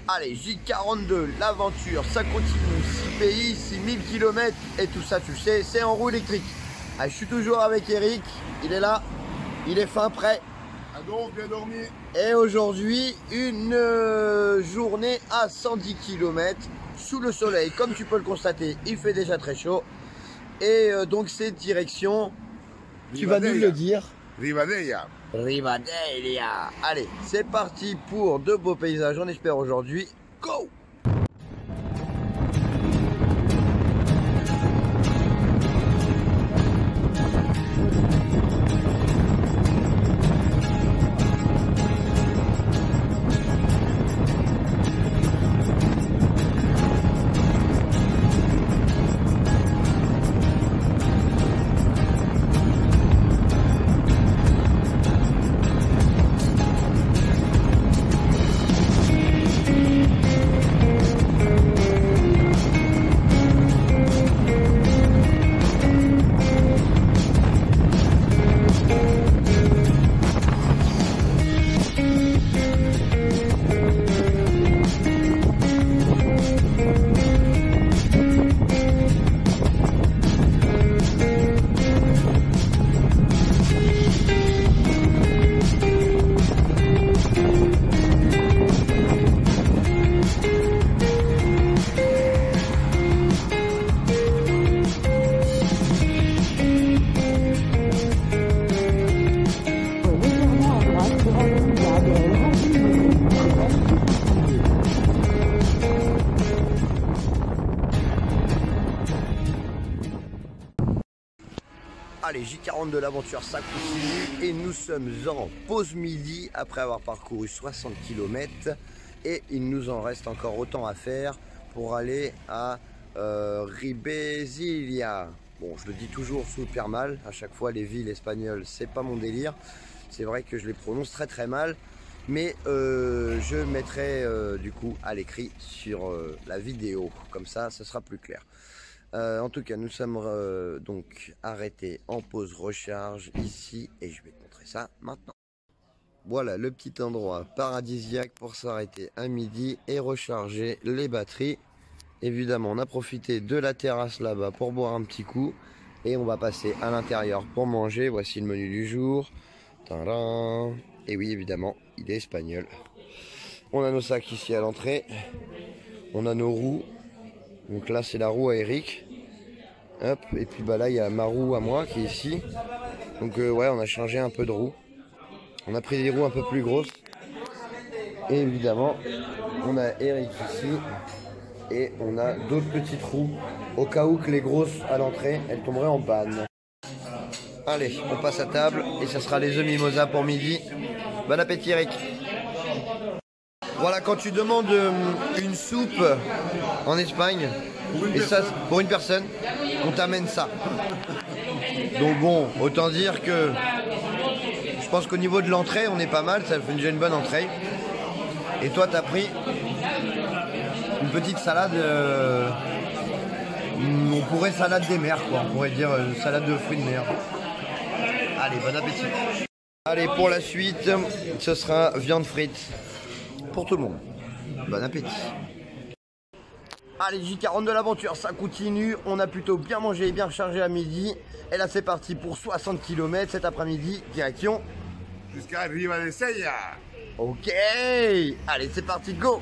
Allez, J42, l'aventure, ça continue. 6 pays, 6000 km et tout ça, tu le sais, c'est en roue électrique. Ah, je suis toujours avec Eric, il est là, il est fin prêt. Donc, bien dormi. Et aujourd'hui, une journée à 110 km sous le soleil. Comme tu peux le constater, il fait déjà très chaud. Et donc, c'est direction, tu vas nous le dire. Ribadella. Ribadella. Allez, c'est parti pour de beaux paysages, on espère aujourd'hui. Go! Allez, J42 l'aventure, ça continue et nous sommes en pause midi après avoir parcouru 60 km et il nous en reste encore autant à faire pour aller à Ribadella. Bon, je le dis toujours super mal, à chaque fois les villes espagnoles, c'est pas mon délire. C'est vrai que je les prononce très très mal, mais je mettrai du coup à l'écrit sur la vidéo, comme ça, ce sera plus clair. En tout cas, nous sommes donc arrêtés en pause recharge ici et je vais te montrer ça maintenant. Voilà le petit endroit paradisiaque pour s'arrêter à midi et recharger les batteries. Évidemment, on a profité de la terrasse là-bas pour boire un petit coup et on va passer à l'intérieur pour manger. Voici le menu du jour. Tadam. Et oui, évidemment, il est espagnol. On a nos sacs ici à l'entrée. On a nos roues. Donc là c'est la roue à Eric. Hop, et puis bah là il y a ma roue à moi qui est ici. Donc ouais, on a changé un peu de roue. On a pris des roues un peu plus grosses. Et évidemment on a Eric ici. Et on a d'autres petites roues au cas où que les grosses à l'entrée elles tomberaient en panne. Allez, on passe à table et ça sera les œufs mimosa pour midi. Bon appétit Eric. Voilà, quand tu demandes une soupe en Espagne, et ça pour une personne, on t'amène ça. Donc bon, autant dire que je pense qu'au niveau de l'entrée, on est pas mal, ça fait déjà une bonne entrée. Et toi, t'as pris une petite salade, on pourrait salade des mers, quoi. On pourrait dire salade de fruits de mer. Allez, bon appétit. Allez, pour la suite, ce sera viande frite. Pour tout le monde. Bon appétit. Allez, J42 l'aventure, ça continue. On a plutôt bien mangé et bien rechargé à midi. Et là, c'est parti pour 60 km cet après-midi, direction Jusqu'à Ribadella. Ok. Allez, c'est parti, go.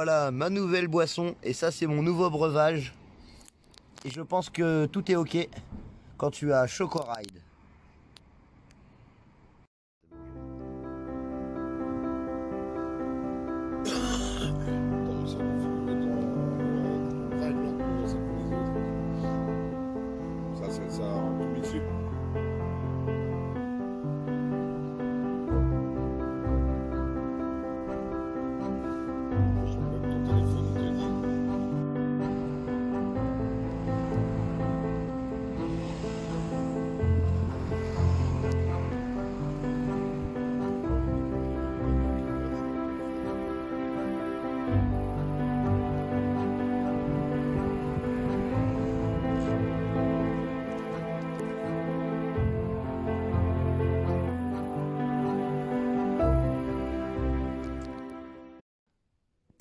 voilà ma nouvelle boisson et ça c'est mon nouveau breuvage. Et je pense que tout est ok quand tu as Choco Ride.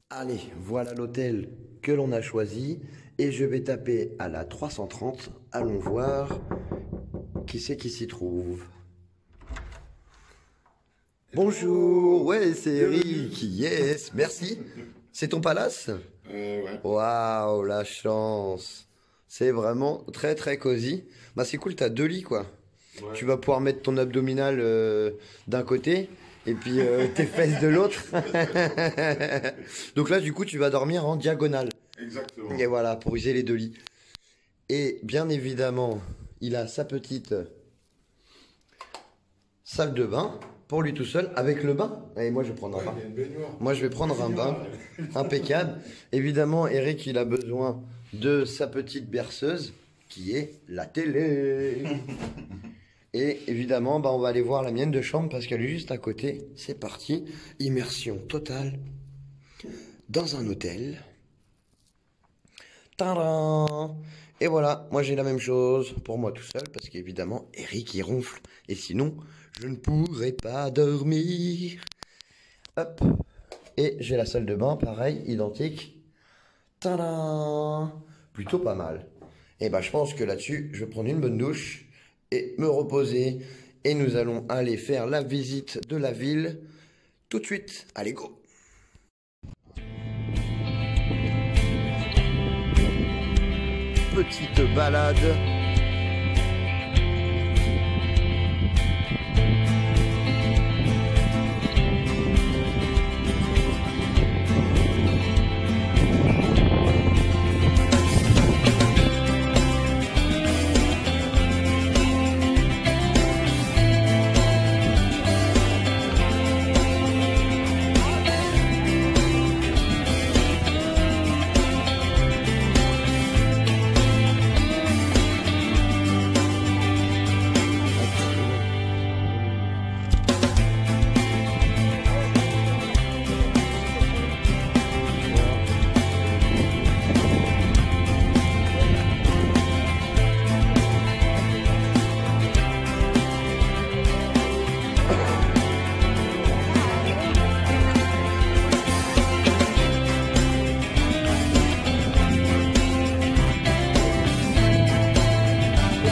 Allez, voilà l'hôtel que l'on a choisi et je vais taper à la 330. Allons voir qui c'est qui s'y trouve. Bonjour, ouais c'est Eric, yes, merci. C'est ton palace? Ouais. Waouh, la chance. C'est vraiment très très cosy. Bah c'est cool, t'as 2 lits quoi. Ouais. Tu vas pouvoir mettre ton abdominal d'un côté et puis tes fesses de l'autre. Donc là du coup tu vas dormir en diagonale. Exactement. Et voilà, pour user les 2 lits. Et bien évidemment, il a sa petite salle de bain pour lui tout seul avec le bain. Et moi je vais prendre un bain. Il y a une baignoire. Moi je vais prendre un bain impeccable. Évidemment, Eric il a besoin de sa petite berceuse qui est la télé. Et évidemment, bah, on va aller voir la mienne de chambre parce qu'elle est juste à côté. C'est parti, immersion totale dans un hôtel. Tadam! Et voilà, moi j'ai la même chose pour moi tout seul parce qu'évidemment Eric il ronfle et sinon je ne pourrais pas dormir. Hop, et j'ai la salle de bain, pareil, identique. Tadam! Plutôt pas mal. Et bah je pense que là-dessus je vais prendre une bonne douche et me reposer et nous allons aller faire la visite de la ville tout de suite. Allez go! Petite balade.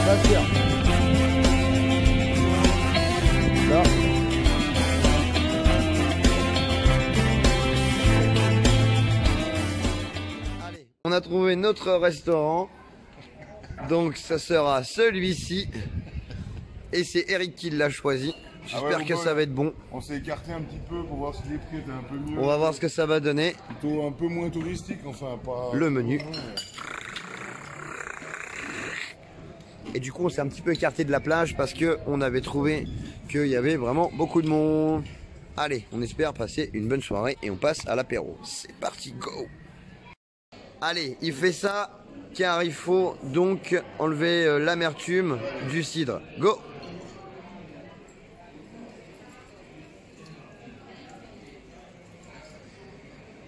Pas sûr. Non. Allez, on a trouvé notre restaurant. Donc ça sera celui-ci. Et c'est Eric qui l'a choisi. J'espère que ça va être bon. On s'est écarté un petit peu pour voir si les prix étaient un peu mieux. On va voir ce que ça va donner. Plutôt un peu moins touristique, enfin pas... Le menu. Et du coup on s'est un petit peu écarté de la plage parce que on avait trouvé qu'il y avait vraiment beaucoup de monde. Allez, on espère passer une bonne soirée et on passe à l'apéro. C'est parti, go! Allez, il fait ça car il faut donc enlever l'amertume du cidre. Go!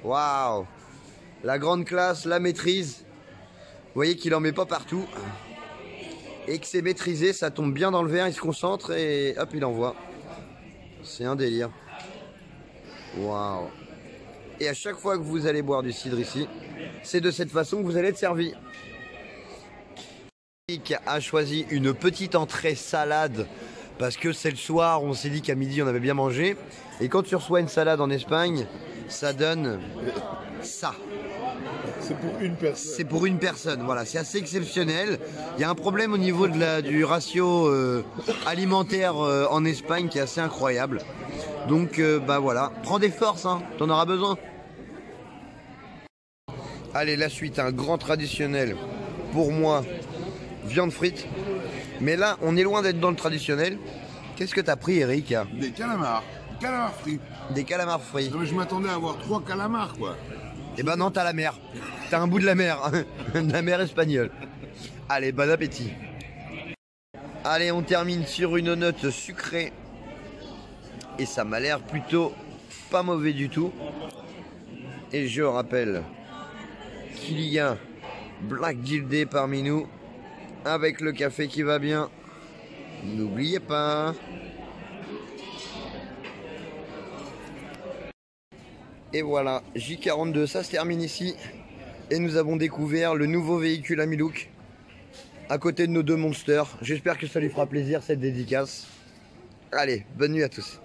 Waouh! La grande classe, la maîtrise. Vous voyez qu'il en met pas partout. Et que c'est maîtrisé, ça tombe bien dans le verre, il se concentre et hop, il envoie. C'est un délire. Waouh! Et à chaque fois que vous allez boire du cidre ici, c'est de cette façon que vous allez être servi. Eric a choisi une petite entrée salade parce que c'est le soir, on s'est dit qu'à midi on avait bien mangé. Et quand tu reçois une salade en Espagne, ça donne ça. C'est pour une personne. C'est pour une personne, voilà, c'est assez exceptionnel. Il y a un problème au niveau du ratio alimentaire en Espagne qui est assez incroyable. Donc bah voilà, prends des forces, hein, t'en auras besoin. Allez, la suite, un grand traditionnel pour moi, viande frite. Mais là, on est loin d'être dans le traditionnel. Qu'est-ce que t'as pris, Eric? Des calamars. Calamars frits. Des calamars frits. Non mais je m'attendais à avoir 3 calamars quoi. Eh ben non, t'as la mer. T'as un bout de la mer. De la mer espagnole. Allez, bon appétit. Allez, on termine sur une note sucrée. Et ça m'a l'air plutôt pas mauvais du tout. Et je rappelle qu'il y a Black Gildé parmi nous. Avec le café qui va bien. N'oubliez pas. Et voilà, J42, ça se termine ici. Et nous avons découvert le nouveau véhicule Amilook à côté de nos deux monsters. J'espère que ça lui fera plaisir cette dédicace. Allez, bonne nuit à tous.